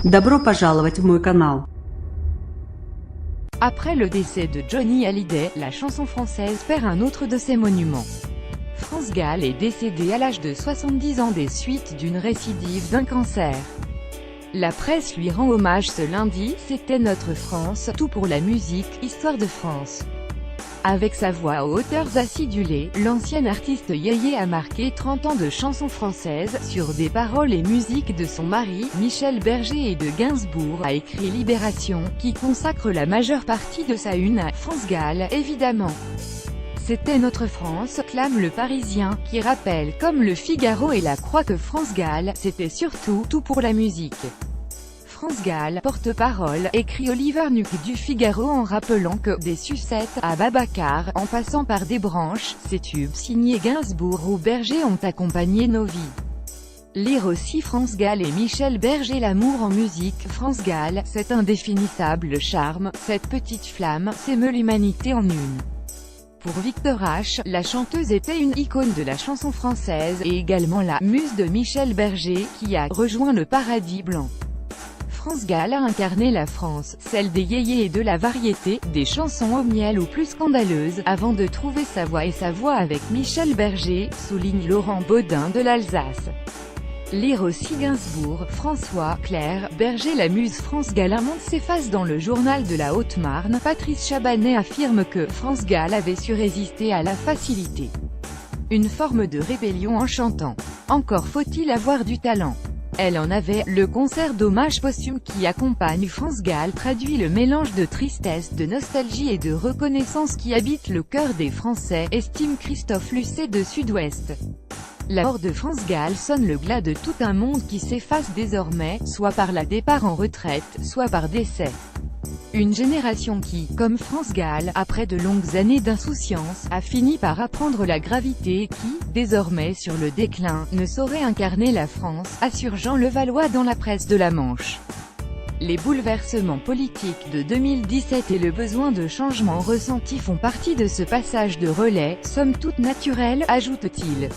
Добро пожаловать в мой канал. Après le décès de Johnny Hallyday, la chanson française perd un autre de ses monuments. France Gall est décédé à l'âge de 70 ans des suites d'une récidive d'un cancer. La presse lui rend hommage ce lundi. C'était notre France, tout pour la musique, histoire de France. Avec sa voix aux hauteurs acidulées, l'ancienne artiste Yéyé a marqué 30 ans de chansons françaises, sur des paroles et musiques de son mari, Michel Berger et de Gainsbourg, a écrit Libération, qui consacre la majeure partie de sa une à France Gall, évidemment. C'était notre France, clame le Parisien, qui rappelle comme le Figaro et la Croix que France Gall, c'était surtout, tout pour la musique. France Gall, porte-parole, écrit Oliver Nuck du Figaro en rappelant que, des sucettes à Babacar, en passant par des branches, ces tubes signés Gainsbourg ou Berger ont accompagné nos vies. Lire aussi France Gall et Michel Berger. L'amour en musique. France Gall, cet indéfinissable charme, cette petite flamme, s'émeut l'humanité en une. Pour Victor H., la chanteuse était une icône de la chanson française, et également la muse de Michel Berger, qui a rejoint le paradis blanc. France Gall a incarné la France, celle des yéyés et de la variété, des chansons au miel ou plus scandaleuses, avant de trouver sa voix et sa voix avec Michel Berger, souligne Laurent Baudin de l'Alsace. Lire aussi Gainsbourg, François, Claire, Berger. La muse France Gall monte ses faces dans le journal de la Haute-Marne. Patrice Chabanet affirme que France Gall avait su résister à la facilité. Une forme de rébellion en chantant. Encore faut-il avoir du talent. Elle en avait. Le concert d'hommage posthume qui accompagne France Gall traduit le mélange de tristesse, de nostalgie et de reconnaissance qui habite le cœur des Français, estime Christophe Lucet de Sud-Ouest. La mort de France Gall sonne le glas de tout un monde qui s'efface désormais, soit par la départ en retraite, soit par décès. Une génération qui, comme France Gall, après de longues années d'insouciance, a fini par apprendre la gravité et qui, désormais sur le déclin, ne saurait incarner la France, assure Jean Levallois dans la presse de la Manche. Les bouleversements politiques de 2017 et le besoin de changement ressenti font partie de ce passage de relais, somme toute naturel, ajoute-t-il.